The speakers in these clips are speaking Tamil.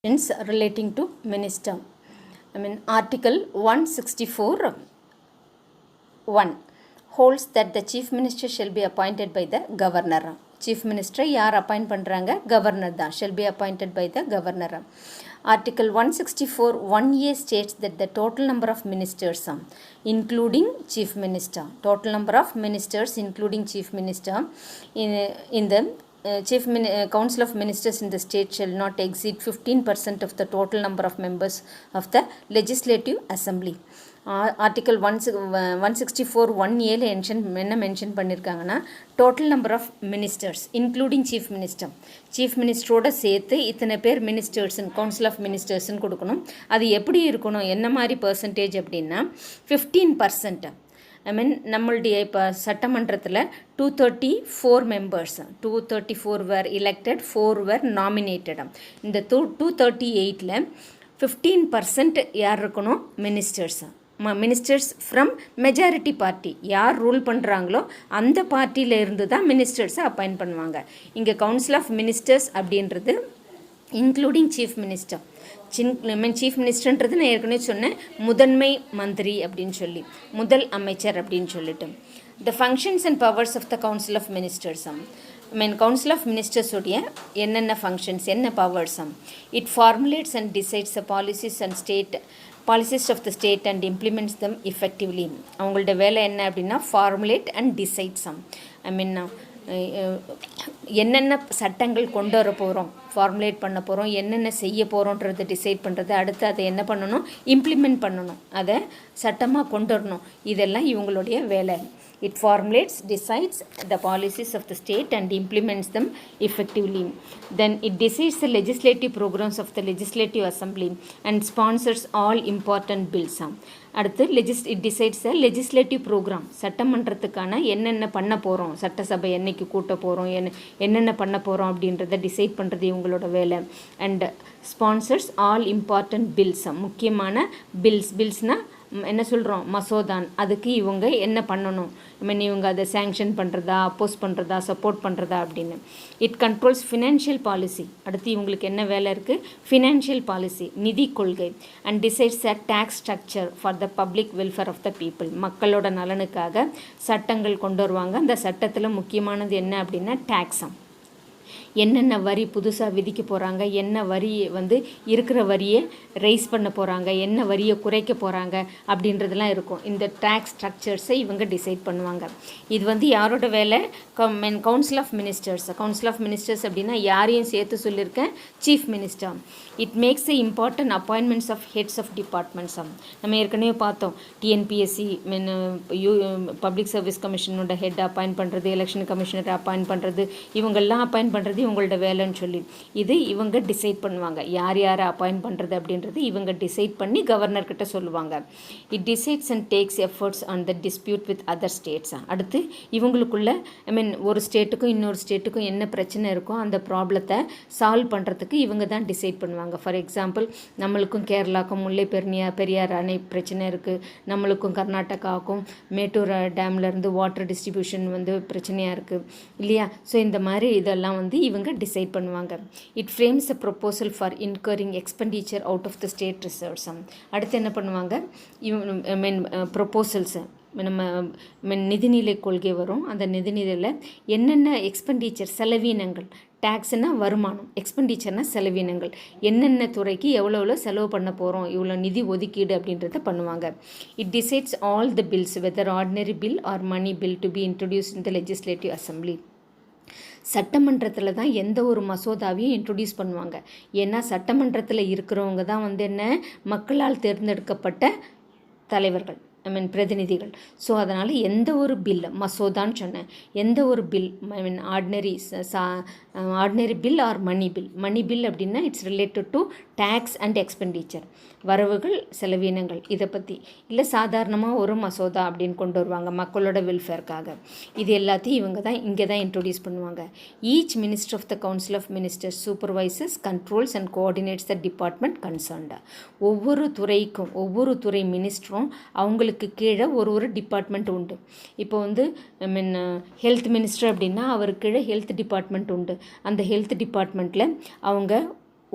Relating to minister. Article 164 1 holds that the chief minister shall be appointed by the governor. Chief minister யார் appoint பண்றாங்க? Governor தான். Shall be appointed by the governor. Article 164 1A states that the total number of ministers including chief minister, total number of ministers including chief minister in the Council of Ministers in the state shall not exceed 15% of the total number of members of the Legislative Assembly. Article 164 1A என்ன மென்ஷன் பண்ணியிருக்காங்கன்னா total number of ministers including chief minister, chief மினிஸ்டரோட சேர்த்து இத்தனை பேர் மினிஸ்டர்ஸ்ன்னு கவுன்சில் ஆஃப் மினிஸ்டர்ஸ்ன்னு கொடுக்கணும். அது எப்படி இருக்கணும், என்ன மாதிரி பர்சன்டேஜ் அப்படின்னா 15%. நம்மளுடைய இப்போ சட்டமன்றத்தில் 234 மெம்பர்ஸ், 234 வேர் எலெக்டட், 4 வேர் நாமினேட்டட். இந்த 238ல் 15% யார் இருக்கணும்? மினிஸ்டர்ஸ் ஃப்ரம் மெஜாரிட்டி பார்ட்டி, யார் ரூல் பண்ணுறாங்களோ அந்த பார்ட்டியில் இருந்து தான் மினிஸ்டர்ஸை அப்பாயிண்ட் பண்ணுவாங்க. இங்கே கவுன்சில் ஆஃப் மினிஸ்டர்ஸ் அப்படின்றது இன்க்ளூடிங் சீஃப் மினிஸ்டர். சீஃப் மினிஸ்டர்ன்றது நான் ஏற்கனவே சொன்னேன், முதன்மை மந்திரி அப்படின்னு சொல்லி, முதல் அமைச்சர் அப்படின்னு சொல்லிட்டு. The functions and powers of the council of ministers. Council of மினிஸ்டர்ஸுடைய என்னென்ன ஃபங்க்ஷன்ஸ், என்ன powers? It formulates and decides the policies of the state and implements them effectively. அவங்களோட வேலை என்ன அப்படின்னா ஃபார்முலேட் அண்ட் டிசைட்ஸ். என்னென்ன சட்டங்கள் கொண்டு வர போகிறோம், ஃபார்முலேட் பண்ண போகிறோம், என்னென்ன செய்ய போகிறோன்றதை டிசைட் பண்ணுறது, அடுத்து அதை என்ன பண்ணணும், இம்ப்ளிமெண்ட் பண்ணணும், அதை சட்டமாக கொண்டு வரணும். இதெல்லாம் இவங்களுடைய வேலை. It formulates, decides the policies of the state and implements them effectively. Then it decides the legislative programs of the legislative assembly and sponsors all important bills. அடுத்து it decides the legislative program. சட்டமன்றத்துக்கான என்னென்ன பண்ண போகிறோம், சட்டசபை என்னைக்கு கூட்ட போகிறோம், என்னென்ன பண்ண போகிறோம் அப்படின்றத டிசைட் பண்ணுறது இவங்களோட வேலை. And sponsors all important bills, முக்கியமான பில்ஸ்னால் என்ன சொல்கிறோம், மசோதான், அதுக்கு இவங்க என்ன பண்ணணும், இவங்க அதை சேங்ஷன் பண்ணுறதா, அப்போஸ் பண்ணுறதா, சப்போர்ட் பண்ணுறதா அப்படின்னு. It controls financial policy. அடுத்து இவங்களுக்கு என்ன வேலை இருக்குது, ஃபினான்ஷியல் பாலிசி, நிதி கொள்கை. And decides a tax structure for the public welfare of the people. மக்களோட நலனுக்காக சட்டங்கள் கொண்டு வருவாங்க. அந்த சட்டத்தில் முக்கியமானது என்ன அப்படின்னா டேக்ஸாம். என்னென்ன வரி புதுசாக விதிக்க போகிறாங்க, என்ன வரி இருக்கிற வரியை ரைஸ் பண்ண போகிறாங்க, என்ன வரியை குறைக்க போகிறாங்க அப்படின்றதெல்லாம் இருக்கும். இந்த டேக்ஸ் ஸ்ட்ரக்சர்ஸை இவங்க டிசைட் பண்ணுவாங்க. இது யாரோட வேலை? Council of ministers. Council of ministers அப்படின்னா யாரையும் சேர்த்து சொல்லியிருக்கேன், chief minister. It makes the important appointments of heads of departments. நம்ம ஏற்கனவே பார்த்தோம், டிஎன்பிஎஸ்சி பப்ளிக் சர்வீஸ் கமிஷனோட ஹெட் அப்பாயிண்ட் பண்ணுறது, எலெக்ஷன் கமிஷனர் அப்பாயிண்ட் பண்ணுறது, இவங்கெல்லாம் அப்பாயிண்ட் பண்ணுறது இவங்களோட வேலைன்னு சொல்லி இது இவங்க டிசைட் பண்ணுவாங்க. யார் யாரை அப்பாயிண்ட் பண்ணுறது அப்படின்றது இவங்க டிசைட் பண்ணி கவர்னர்கிட்ட சொல்லுவாங்க. It decides and takes efforts on the dispute with other states. அடுத்து இவங்களுக்குள்ள ஒரு ஸ்டேட்டுக்கும் இன்னொரு ஸ்டேட்டுக்கும் என்ன பிரச்சனை இருக்கோ அந்த ப்ராப்ளத்தை சால்வ் பண்ணுறதுக்கு இவங்க தான் டிசைட் பண்ணுவாங்க. ஃபார் எக்ஸாம்பிள், நம்மளுக்கும் கேரளாவுக்கும் முல்லை பெரியார் அணை பிரச்சனை இருக்குது, நம்மளுக்கும் கர்நாடகாவுக்கும் மேட்டூர் டேம்லேருந்து வாட்டர் டிஸ்ட்ரிபியூஷன் பிரச்சனையாக இருக்குது இல்லையா? ஸோ இந்த மாதிரி இதெல்லாம் இவங்க டிசைட் பண்ணுவாங்க. It frames a proposal for incurring expenditure out of the state reserves. அடுத்து என்ன பண்ணுவாங்க, ப்ரொப்போசல்ஸை நம்ம நிதிநிலை கொள்கை வரும். அந்த நிதிநிலையில் என்னென்ன எக்ஸ்பெண்டிச்சர், செலவீனங்கள், டேக்ஸ்னால் வருமானம், எக்ஸ்பெண்டிச்சர்னால் செலவீனங்கள், என்னென்ன துறைக்கு எவ்வளோ செலவு பண்ண போகிறோம், இவ்வளோ நிதி ஒதுக்கீடு அப்படின்றத பண்ணுவாங்க. It decides all the bills whether ordinary bill or money bill to be introduced in the legislative assembly. சட்டமன்றத்தில் தான் எந்த ஒரு மசோதாவையும் இன்ட்ரடியூஸ் பண்ணுவாங்க. ஏன்னா சட்டமன்றத்தில் இருக்கிறவங்க தான் என்ன, மக்களால் தேர்ந்தெடுக்கப்பட்ட தலைவர்கள், பிரதிநிதிகள். ஸோ அதனால் எந்த ஒரு பில், மசோதான்னு சொன்னேன், எந்த ஒரு bill, ordinary bill or money bill அப்படின்னா it's related to tax and expenditure, வரவுகள் செலவீனங்கள், இதை பற்றி. இல்லை சாதாரணமாக ஒரு மசோதா அப்படின்னு கொண்டு வருவாங்க மக்களோட வெல்ஃபேருக்காக. இது எல்லாத்தையும் இவங்க தான் இங்கே தான் இன்ட்ரடியூஸ் பண்ணுவாங்க. Each minister of the council of ministers supervises, controls and coordinates the department concerned. ஒவ்வொரு துறைக்கும் ஒவ்வொரு துறை மினிஸ்டரும் அவங்களுக்கு கீழே ஒரு டிபார்ட்மெண்ட் உண்டு. இப்போ ஹெல்த் மினிஸ்டர் அப்படின்னா அவருக்கு கீழே ஹெல்த் டிபார்ட்மெண்ட் உண்டு. அந்த ஹெல்த் டிபார்ட்மெண்ட்டில் அவங்க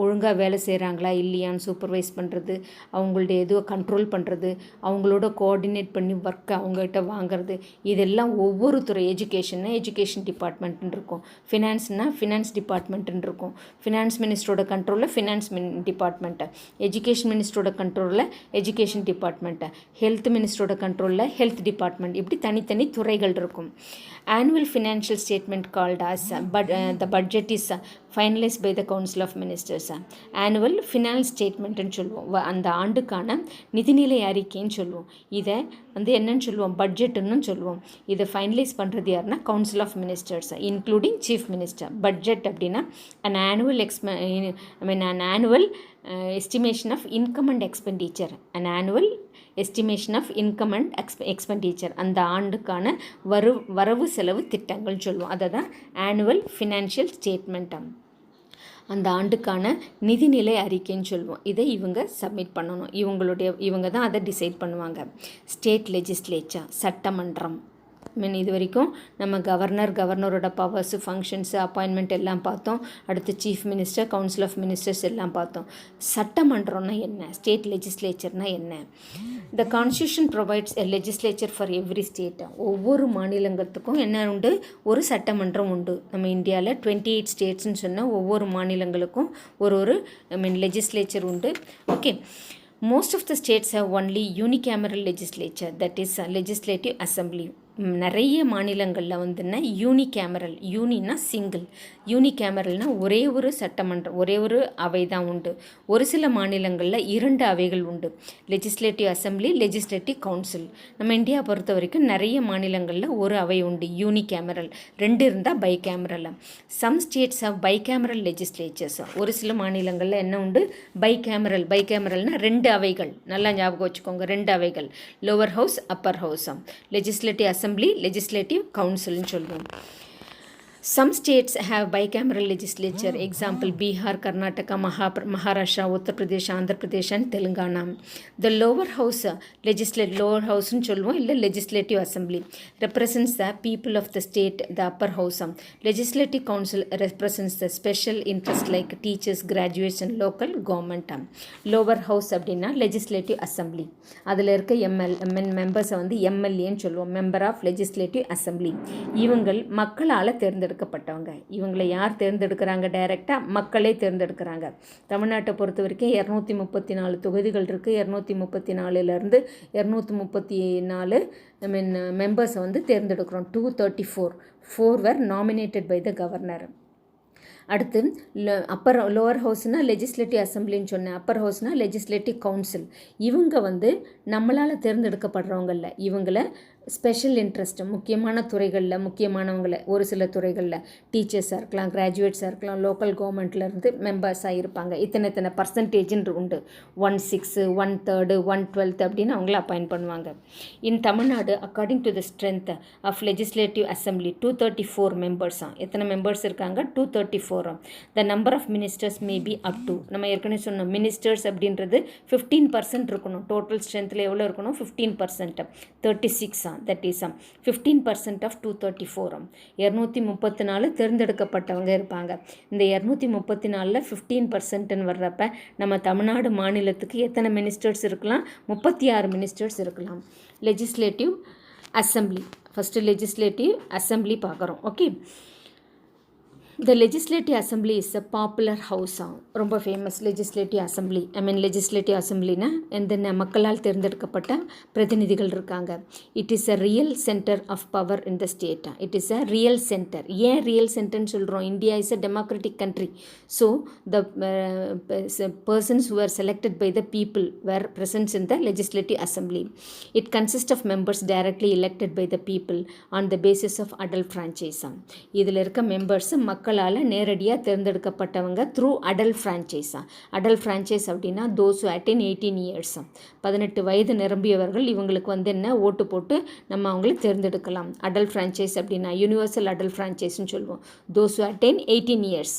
ஒழுங்காக வேலை செய்கிறாங்களா இல்லையான்னு சூப்பர்வைஸ் பண்ணுறது, அவங்களுடைய எதுவும் கண்ட்ரோல் பண்ணுறது, அவங்களோட கோஆர்டினேட் பண்ணி ஒர்க்கை அவங்ககிட்ட வாங்குறது, இதெல்லாம் ஒவ்வொரு துறை, எஜுகேஷன்னா எஜுகேஷன் டிபார்ட்மெண்ட்டுன்னு இருக்கும், ஃபினான்ஸ்னால் ஃபினான்ஸ் டிபார்ட்மெண்ட்டுன்னு இருக்கும், ஃபினான்ஸ் மினிஸ்டரோட கண்ட்ரோலில் ஃபினான்ஸ் டிபார்ட்மெண்ட்டு, எஜுகேஷன் மினிஸ்டரோட கண்ட்ரோலில் எஜுகேஷன் டிபார்ட்மெண்ட்டு, ஹெல்த் மினிஸ்டரோட கண்ட்ரோலில் ஹெல்த் டிபார்ட்மெண்ட், இப்படி தனித்தனி துறைகள் இருக்கும். Annual financial statement called as the budget is finalized by the Council of Ministers. Annual finance statementன்னு சொல்லுவோம், அந்த ஆண்டுக்கான நிதிநிலை அறிக்கைன்னு சொல்லுவோம். இதை வந்து என்னன்னு சொல்லுவோம், பட்ஜெட்டுன்னு சொல்லுவோம். இதை ஃபைனலைஸ் பண்ணுறது யாருன்னா council of ministers including chief minister. Budget அப்படின்னா an annual estimation of income and expenditure, an annual estimation of income and expenditure, அந்த ஆண்டுக்கான வரவு செலவு திட்டங்கள்னு சொல்லுவோம். அதை தான் ஆனுவல் ஃபினான்ஷியல் ஸ்டேட்மெண்ட்டாக, அந்த ஆண்டுக்கான நிதிநிலை அறிக்கைன்னு சொல்லுவோம். இதை இவங்க சப்மிட் பண்ணணும். இவங்க தான் அதை டிசைட் பண்ணுவாங்க. ஸ்டேட் லெஜிஸ்லேச்சர், சட்டமன்றம். இது வரைக்கும் நம்ம கவர்னரோட பவர்ஸு, ஃபங்க்ஷன்ஸு, அப்பாயின்மெண்ட் எல்லாம் பார்த்தோம். அடுத்து chief minister, council of ministers எல்லாம் பார்த்தோம். சட்டமன்றம்னா என்ன, ஸ்டேட் லெஜிஸ்லேச்சர்னால் என்ன? The constitution provides a legislature for every state. ஒவ்வொரு மாநிலங்களுக்கும் என்ன உண்டு, ஒரு சட்டமன்றம் உண்டு. நம்ம இந்தியாவில் 28 ஸ்டேட்ஸ்ன்னு சொன்னால் ஒவ்வொரு மாநிலங்களுக்கும் ஒரு லெஜிஸ்லேச்சர் உண்டு. Okay, most of the states have only unicameral legislature, that is legislative assembly. நிறைய மாநிலங்களில் வந்துன்னா யூனிகேமரல், யூனின்னா சிங்கிள், யூனிகேமரல்னால் ஒரே ஒரு சட்டமன்றம், ஒரே ஒரு அவை தான் உண்டு. ஒரு சில மாநிலங்களில் 2 அவைகள் உண்டு, லெஜிஸ்லேட்டிவ் அசம்பிளி, லெஜிஸ்லேட்டிவ் கவுன்சில். நம்ம இந்தியா பொறுத்த வரைக்கும் நிறைய மாநிலங்களில் ஒரு அவை உண்டு, யூனிகேமரல். 2 இருந்தால் bicameral. Some states have bicameral legislatures. ஒரு சில மாநிலங்களில் என்ன உண்டு, பைகேமரல்னால் 2 அவைகள். நல்லா ஞாபகம் வச்சுக்கோங்க, 2 அவைகள், lower house, upper house. Legislative assembly, legislative கவுன்சில்னு சொல்லுவோம். Some states have bicameral legislature, example Bihar, Karnataka, Maharashtra, Uttar Pradesh, Andhra Pradesh and Telangana. The lower house, lower house ன்னு சொல்லுவோம், இல்லை legislative assembly, represents the people of the state. The upper house, legislative council, represents the special interest like teachers, graduates and local government. Lower house அப்படின்னா legislative assembly, அதில் இருக்க மெம்பர்ஸை வந்து எம்எல்ஏன்னு சொல்லுவோம், மெம்பர் ஆஃப் லெஜிஸ்லேட்டிவ் அசம்பிளி. இவங்கள் மக்களால் தேர்ந்தெடுக்கப்பட்டவங்க. இவங்களை யார் தேர்ந்தெடுக்கிறாங்க, டைரெக்டாக மக்களே தேர்ந்தெடுக்கிறாங்க. தமிழ்நாட்டை பொறுத்த வரைக்கும் 234 தொகுதிகள் இருக்குது. 234லேருந்து 234 மெம்பர்ஸை வந்து தேர்ந்தெடுக்கிறோம். 234 were nominated by the governor. அடுத்து லோவர் ஹவுஸ்னால் லெஜிஸ்லேட்டிவ் அசம்பிளின்னு சொன்னேன், அப்பர் ஹவுஸ்னால் லெஜிஸ்லேட்டிவ் கவுன்சில். இவங்க வந்து நம்மளால் தேர்ந்தெடுக்கப்படுறவங்கள, இவங்களை ஸ்பெஷல் இன்ட்ரெஸ்ட், முக்கியமான துறைகளில் முக்கியமானவங்களை, ஒரு சில துறைகளில் டீச்சர்ஸாக இருக்கலாம், கிராஜுவேட்ஸாக இருக்கலாம், லோக்கல் கவர்மெண்ட்லேருந்து மெம்பர்ஸாக இருப்பாங்க. இத்தனை பர்சன்டேஜ்னு உண்டு, 1/6, 1/3, 1/12 அப்படின்னு அவங்கள அப்பாயிண்ட் பண்ணுவாங்க. In Tamil Nadu according to the strength of legislative assembly 234 மெம்பர்ஸாக. எத்தனை மெம்பர்ஸ் இருக்காங்க, 234. The number of ministers may be up to, நம்ம ஏற்கனவே சொன்னோம், மினிஸ்டர்ஸ் அப்படின்றது 15% இருக்கணும். டோட்டல் ஸ்ட்ரென்த்தில் எவ்வளோ இருக்கணும், 15%, 36. That is 15% of 234. 234 தேர்ந்தெடுக்கப்பட்டவங்க இருப்பாங்க. இந்த 234ல் 15% வர்றப்ப நம்ம தமிழ்நாடு மாநிலத்துக்கு எத்தனை மினிஸ்டர்ஸ் இருக்கலாம், 36 மினிஸ்டர்ஸ் இருக்கலாம். Legislative assembly, first legislative assembly பார்க்குறோம். Okay, The legislative assembly is a popular house. ரொம்ப ஃபேமஸ் legislative assembly. legislative assemblyனா எந்த மக்களால் தேர்ந்தெடுக்கப்பட்ட பிரதிநிதிகள் இருக்காங்க. It is a real center of power in the state. It is a real center. ஏன் ரியல் சென்டர்னு சொல்கிறோம், India is a democratic country. So the persons who were selected by the people were present in the legislative assembly. It consists of members directly elected by the people on the basis of adult franchise. இதில் இருக்க மெம்பர்ஸ் மக்களால் நேரடியாக தேர்ந்தெடுக்கப்பட்டவங்க த்ரூ அடல்ட் ஃப்ரான்ச்சைஸா. அடல்ட் ஃப்ரான்ச்சைஸ் அப்படின்னா தோஸ் who attain 18 years, 18 வயது நிரம்பியவர்கள், இவங்களுக்கு வந்து என்ன ஓட்டு போட்டு நம்ம அவங்கள தேர்ந்தெடுக்கலாம். அடல்ட் ஃப்ரான்ச்சைஸ் அப்படின்னா யூனிவர்சல் அடல்ட் ஃப்ரான்ச்சைஸ்ன்னு சொல்லுவோம். Those who attain 18 years,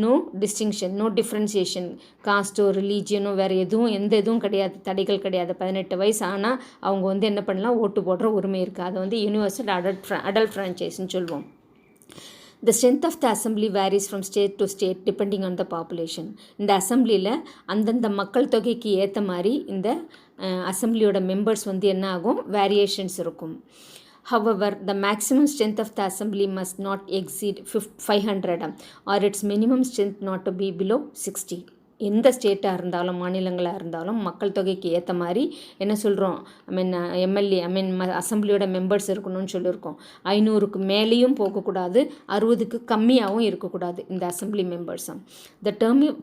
no distinction, no differentiation, காஸ்ட்டோ ரிலீஜியனோ வேறு எதுவும் எந்த இதுவும் கிடையாது, தடைகள் கிடையாது. 18 வயசு ஆனால் அவங்க வந்து என்ன பண்ணலாம், ஓட்டு போடுற உரிமை இருக்குது. அதை வந்து யூனிவர்சல் அடல்ட் ஃப்ரான்ச்சைஸ்ன்னு சொல்லுவோம். The strength of the assembly varies from state to state depending on the population. இந்த அசம்பிளியில் அந்தந்த மக்கள் தொகைக்கு ஏற்ற மாதிரி இந்த அசம்பிளியோட மெம்பர்ஸ் வந்து என்ன ஆகும், வேரியேஷன்ஸ் இருக்கும். However, the maximum strength of the assembly must not exceed 500 or its minimum strength not to be below 60. எந்த ஸ்டேட்டாக இருந்தாலும் மாநிலங்களாக இருந்தாலும் மக்கள் தொகைக்கு ஏற்ற மாதிரி என்ன சொல்கிறோம், எம்எல்ஏ அசம்பிளியோட மெம்பர்ஸ் இருக்கணும்னு சொல்லியிருக்கோம். 500க்கு மேலேயும் போகக்கூடாது, 60க்கு கம்மியாகவும் இருக்கக்கூடாது இந்த அசம்பிளி மெம்பர்ஸும். The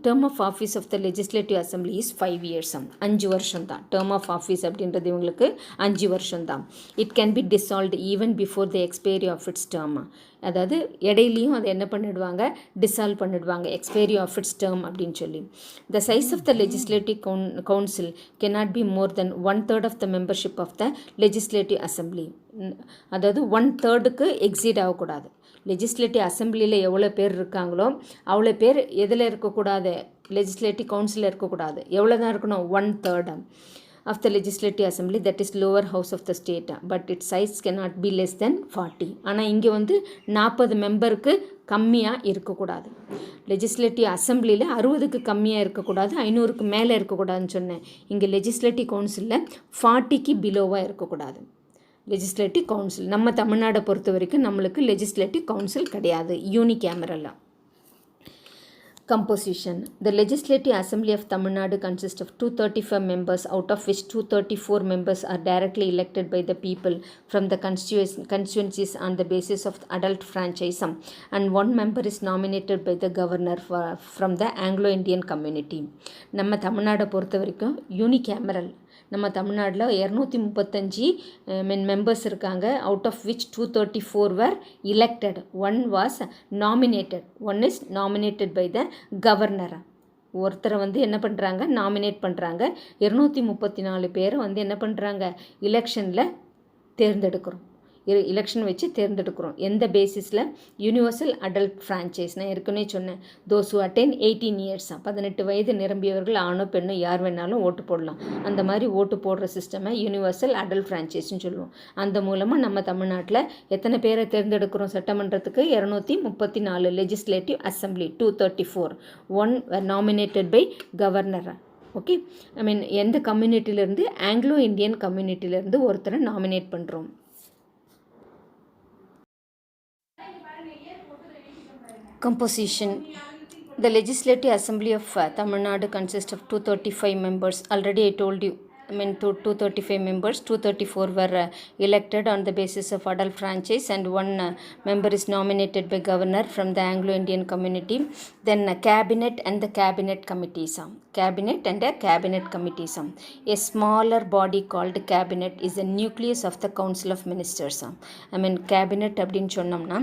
term of office of the legislative assembly is 5 years. 5 வருஷம் தான் டேர்ம் ஆஃப் ஆஃபீஸ் அப்படின்றது இவங்களுக்கு 5 வருஷம் தான். It can be dissolved even before the expiry of its term. அதாவது இடையிலையும் அதை என்ன பண்ணிடுவாங்க, டிசால்வ் பண்ணிடுவாங்க, எக்ஸ்பைரி ஆஃப் இட்ஸ் டேர்ம் அப்படின்னு சொல்லி. The size of the legislative council cannot be more than 1/3 of the membership of the legislative assembly. அதாவது 1/3க்கு எக்ஸீட் ஆகக்கூடாது. லெஜிஸ்லேட்டிவ் அசம்பிளியில் எவ்வளோ பேர் இருக்காங்களோ அவ்வளோ பேர் எதில் இருக்கக்கூடாது, லெஜிஸ்லேட்டிவ் கவுன்சிலில் இருக்கக்கூடாது. எவ்வளோ தான் இருக்கணும், 1/3 of the legislative assembly, that is lower house of the state, but its size cannot be less than 40. ஆனால் இங்கே வந்து 40 மெம்பருக்கு கம்மியாக இருக்கக்கூடாது. லெஜிஸ்லேட்டிவ் அசம்பிளியில் 60க்கு கம்மியாக இருக்கக்கூடாது, 500க்கு மேலே இருக்கக்கூடாதுன்னு சொன்னேன். இங்கே லெஜிஸ்லேட்டிவ் கவுன்சிலில் 40க்கு பிலோவாக இருக்கக்கூடாது. லெஜிஸ்லேட்டிவ் கவுன்சில் நம்ம தமிழ்நாடை பொறுத்த வரைக்கும் நம்மளுக்கு லெஜிஸ்லேட்டிவ் கவுன்சில் கிடையாது, யூனிகேமரலாக. Composition. The Legislative Assembly of Tamil Nadu consists of 235 members, out of which 234 members are directly elected by the people from the constituencies on the basis of the adult franchise, and one member is nominated by the governor from the Anglo-Indian community. நம்ம தமிழ்நாடை பொறுத்த வரைக்கும் யூனிகேமரல். நம்ம தமிழ்நாட்டில் 235 மெம்பர்ஸ் இருக்காங்க, out of which 234 were elected, one was nominated, one is nominated by the governor. ஒருத்தரை வந்து என்ன பண்ணுறாங்க, நாமினேட் பண்ணுறாங்க. 234 பேரை வந்து என்ன பண்ணுறாங்க, எலெக்ஷனில் தேர்ந்தெடுக்கிறோம். எலெக்ஷன் வச்சு தேர்ந்தெடுக்கிறோம். எந்த பேசிஸில், யூனிவர்சல் அடல்ட் ஃப்ரான்ச்சைஸ். நான் ஏற்கனவே சொன்னேன், தோஸ் ஹூ அட்டைன் 18 years, 18 வயது நிரம்பியவர்கள் ஆணோ பெண்ணோ யார் வேணாலும் ஓட்டு போடலாம். அந்த மாதிரி ஓட்டு போடுற சிஸ்டமை யூனிவர்சல் அடல்ட் ஃப்ரான்ச்சைஸ்னு சொல்லுவோம். அந்த மூலமாக நம்ம தமிழ்நாட்டில் எத்தனை பேரை தேர்ந்தெடுக்கிறோம் சட்டமன்றத்துக்கு, 234. Legislative assembly 234, one nominated by governor. Okay, எந்த கம்யூனிட்டியிலேருந்து, ஆங்கிலோ இந்தியன் கம்யூனிட்டியிலேருந்து ஒருத்தரை நாமினேட் பண்ணுறோம். Composition. The Legislative Assembly of Tamil Nadu consists of 235 members. Already I told you, 235 members, 234 were elected on the basis of adult franchise, and one member is nominated by governor from the Anglo-Indian community. Then cabinet and the cabinet committees. Cabinet and a cabinet committees. A smaller body called cabinet is the nucleus of the council of ministers. cabinet அப்படின்னு சொன்னோம்னா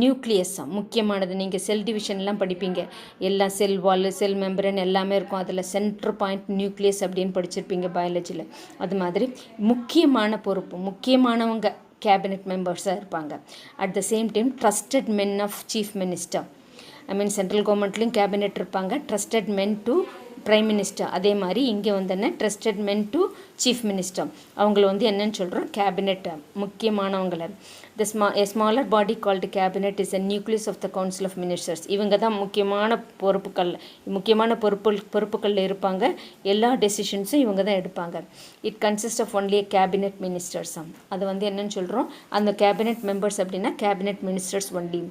நியூக்ளியஸ், முக்கியமானது. நீங்கள் செல் டிவிஷன்லாம் படிப்பீங்க, எல்லா செல் வால், செல் மெம்பரன் எல்லாமே இருக்கும். அதில் சென்ட்ரு பாயிண்ட் நியூக்ளியஸ் அப்படின்னு படிச்சிருப்பீங்க பயாலஜியில். அது மாதிரி முக்கியமான பொறுப்பு, முக்கியமானவங்க கேபினெட் மெம்பர்ஸாக இருப்பாங்க. At the same time trusted men of chief minister. Central கவர்மெண்ட்லேயும் கேபினெட் இருப்பாங்க, trusted men to prime minister. அதே மாதிரி இங்கே வந்து என்ன, trusted men to chief minister. அவங்கள வந்து என்னன்னு சொல்கிறோம், கேபினெட், முக்கியமானவங்களை. A smaller body called cabinet is a nucleus of the council of ministers. இவங்க தான் முக்கியமான பொறுப்புகளில் இருப்பாங்க. எல்லா டெசிஷன்ஸும் இவங்க தான் எடுப்பாங்க. It consist of only cabinet ministers. அது வந்து என்னன்னு சொல்கிறோம், அந்த கேபினெட் மெம்பர்ஸ் அப்படின்னா cabinet ministers only.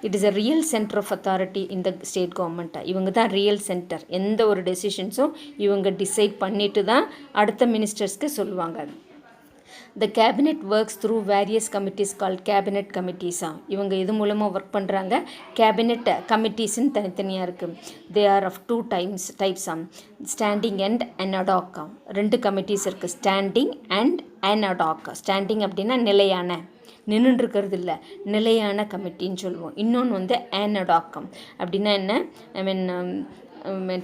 It is a real centre of authority in the state government. இவங்க தான் ரியல் சென்டர். எந்த ஒரு டெசிஷன்ஸும் இவங்க டிசைட் பண்ணிட்டு தான் அடுத்த மினிஸ்டர்ஸ்க்கு சொல்லுவாங்க. The cabinet works through various committees called cabinet committees. இவங்க இது மூலமாக ஒர்க் பண்ணுறாங்க. கேபினெட் கமிட்டிஸ்ன்னு தனித்தனியாக இருக்குது. They are of two types, standing and ad hoc. 2 committees இருக்குது, standing and ad hoc. Standing அப்படின்னா நிலையான, நின்றுருக்கிறது இல்லை, நிலையான கமிட்டின்னு சொல்லுவோம். இன்னொன்று வந்து ad hoc அப்படின்னா என்ன,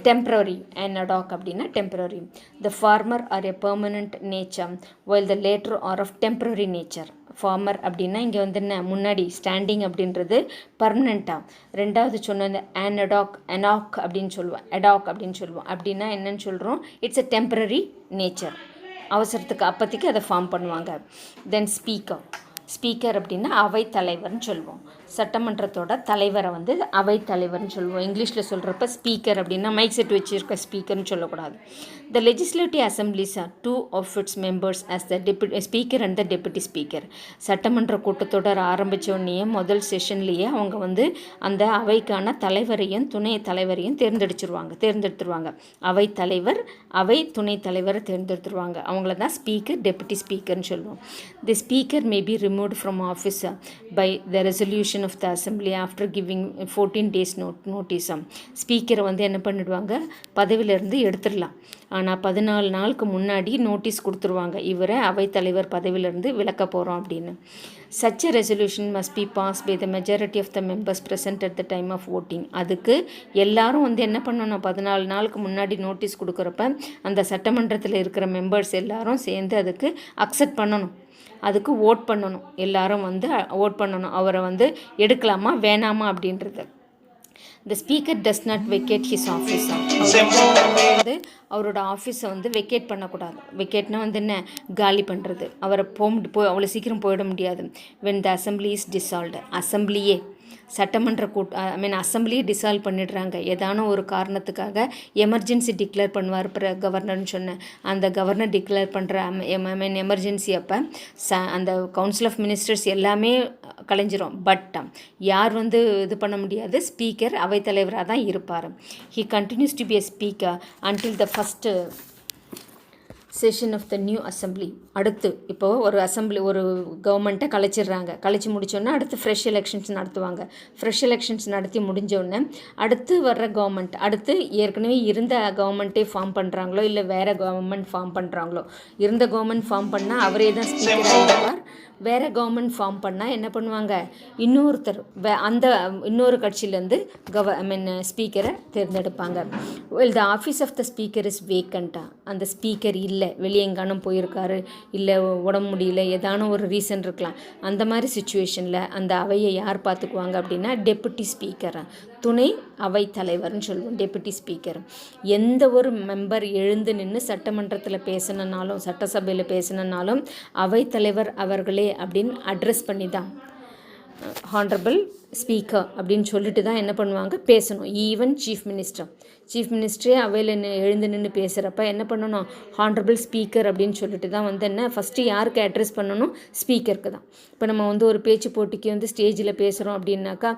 temporary. ad hoc அப்படின்னா temporary. The former are a permanent nature while the later are of temporary nature. Former அப்படின்னா இங்கே வந்து என்ன, முன்னாடி ஸ்டாண்டிங் அப்படின்றது பர்மனெண்ட்டாக. ரெண்டாவது சொன்ன அனாக் அப்படின்னு சொல்லுவோம், அடாக் அப்படின்னு சொல்லுவோம். அப்படின்னா என்னன்னு சொல்கிறோம், இட்ஸ் a temporary nature. அவசரத்துக்கு அப்போதைக்கு அதை ஃபார்ம் பண்ணுவாங்க. தென் ஸ்பீக்கர். ஸ்பீக்கர் அப்படின்னா அவைத்தலைவர்னு சொல்லுவோம். சட்டமன்றத்தோட தலைவரை வந்து அவைத்தலைவர்னு சொல்லுவோம். இங்கிலீஷில் சொல்கிறப்ப ஸ்பீக்கர் அப்படின்னா மைக் செட் வச்சுருக்க ஸ்பீக்கர்னு சொல்லக்கூடாது. The legislative assemblies are 2 of its members as the speaker and the deputy speaker. சட்டமன்ற கூட்டத்தொடர் ஆரம்பித்த உடனே முதல் செஷன்லேயே அவங்க வந்து அந்த அவைக்கான தலைவரையும் துணை தலைவரையும் தேர்ந்தெடுத்துருவாங்க. அவை தலைவர், அவை துணை தலைவரை தேர்ந்தெடுத்துருவாங்க. அவங்கள தான் ஸ்பீக்கர், டெபுட்டி ஸ்பீக்கர்னு சொல்லுவோம். தி speaker may be removed from office by the resolution of the assembly after giving 14 days notice. ஸ்பீக்கரை வந்து என்ன பண்ணிடுவாங்க, பதவியிலேருந்து எடுத்துடலாம். ஆனால் 14 நாளுக்கு முன்னாடி நோட்டீஸ் கொடுத்துருவாங்க, இவரை அவைத்தலைவர் பதவியிலேருந்து விலக்க போகிறோம் அப்படின்னு. such a resolution must be passed by the majority of the members present at the time of voting. அதுக்கு எல்லாரும் வந்து என்ன பண்ணணும், 14 நாளுக்கு முன்னாடி நோட்டீஸ் கொடுக்குறப்ப அந்த சட்டமன்றத்தில் இருக்கிற மெம்பர்ஸ் எல்லாரும் சேர்ந்து அதுக்கு அக்செப்ட் பண்ணணும். அதுக்கு ஓட் பண்ணணும். எல்லாரும் வந்து ஓட் பண்ணணும், அவரை வந்து எடுக்கலாமா வேணாமா அப்படின்றது. The speaker does not vacate his office. வந்து அவரோட ஆஃபீஸை வந்து வெக்கேட் பண்ணக்கூடாது. வெக்கேட்னா வந்து என்ன, காலி பண்ணுறது. அவரை அவ்வளோ சீக்கிரம் போயிட முடியாது. When the assembly is dissolved. அசம்பிளியே சட்டமன்ற அசம்பிளியே டிசால்வ் பண்ணிடுறாங்க. ஏதான ஒரு காரணத்துக்காக எமர்ஜென்சி டிக்ளேர் பண்ணுவார் கவர்னர்னு சொன்னேன். அந்த கவர்னர் டிக்ளேர் பண்ணுற எமர்ஜென்சி அப்போ அந்த கவுன்சில் ஆஃப் மினிஸ்டர்ஸ் எல்லாமே கலைஞ்சிரும். பட் யார் வந்து இது பண்ண முடியாது, ஸ்பீக்கர் அவைத்தலைவராக தான் இருப்பார். He continues to be a speaker until the first session of the new assembly. அடுத்து இப்போது ஒரு கவர்மெண்ட்டை கலைச்சி முடித்தோடனே அடுத்து ஃப்ரெஷ் எலெக்ஷன்ஸ் நடத்துவாங்க. ஃப்ரெஷ் எலெக்ஷன்ஸ் நடத்தி முடிஞ்சோடனே அடுத்து வர்ற கவர்மெண்ட், அடுத்து ஏற்கனவே இருந்த கவர்மெண்ட்டே ஃபார்ம் பண்ணுறாங்களோ இல்லை வேறு கவர்மெண்ட் ஃபார்ம் பண்ணுறாங்களோ, இருந்த கவர்மெண்ட் ஃபார்ம் பண்ணால் அவரே தான் ஸ்பீக்கராக இருப்பார். வேறு கவர்மெண்ட் ஃபார்ம் பண்ணால் என்ன பண்ணுவாங்க, இன்னொருத்தர் அந்த இன்னொரு கட்சியிலேருந்து ஸ்பீக்கரை தேர்ந்தெடுப்பாங்க. The office of the speaker is வேக்கண்ட்டாக. அந்த ஸ்பீக்கர் இல்லை, வெளியே எங்கானும் போயிருக்காரு, இல்லை உடம்பு முடியல, ஏதான ஒரு ரீசன் இருக்கலாம். அந்த மாதிரி சுச்சுவேஷனில் அந்த அவையை யார் பார்த்துக்குவாங்க அப்படின்னா டெபுட்டி ஸ்பீக்கர், துணை அவை தலைவர்னு சொல்லுவோம். டெபுட்டி ஸ்பீக்கர் எந்த ஒரு மெம்பர் எழுந்து நின்று சட்டமன்றத்தில் பேசணுன்னாலும் சட்டசபையில் பேசணுன்னாலும் அவைத்தலைவர் அவர்களே அப்படின்னு அட்ரஸ் பண்ணி தான் ஹானரபிள் ஸ்பீக்கர் அப்படின்னு சொல்லிட்டு தான் என்ன பண்ணுவாங்க, பேசணும். ஈவன் சீஃப் மினிஸ்டரே அவையில் எழுந்து நின்று பேசுகிறப்ப என்ன பண்ணணும், ஹானரபிள் ஸ்பீக்கர் அப்படின்னு சொல்லிட்டு தான் வந்து என்ன ஃபஸ்ட்டு யாருக்கு அட்ரஸ் பண்ணணும், ஸ்பீக்கருக்கு தான். இப்போ நம்ம வந்து ஒரு பேச்சு போட்டிக்கு வந்து ஸ்டேஜில் பேசுகிறோம் அப்படின்னாக்கா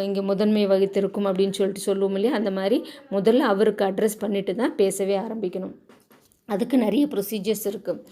இங்கே முதன்மை வகித்திருக்கும் அப்படின்னு சொல்லுவோம் இல்லையா, அந்த மாதிரி முதல்ல அவருக்கு அட்ரஸ் பண்ணிட்டு தான் பேசவே ஆரம்பிக்கணும். அதுக்கு நிறைய ப்ரொசீஜர்ஸ் இருக்குது.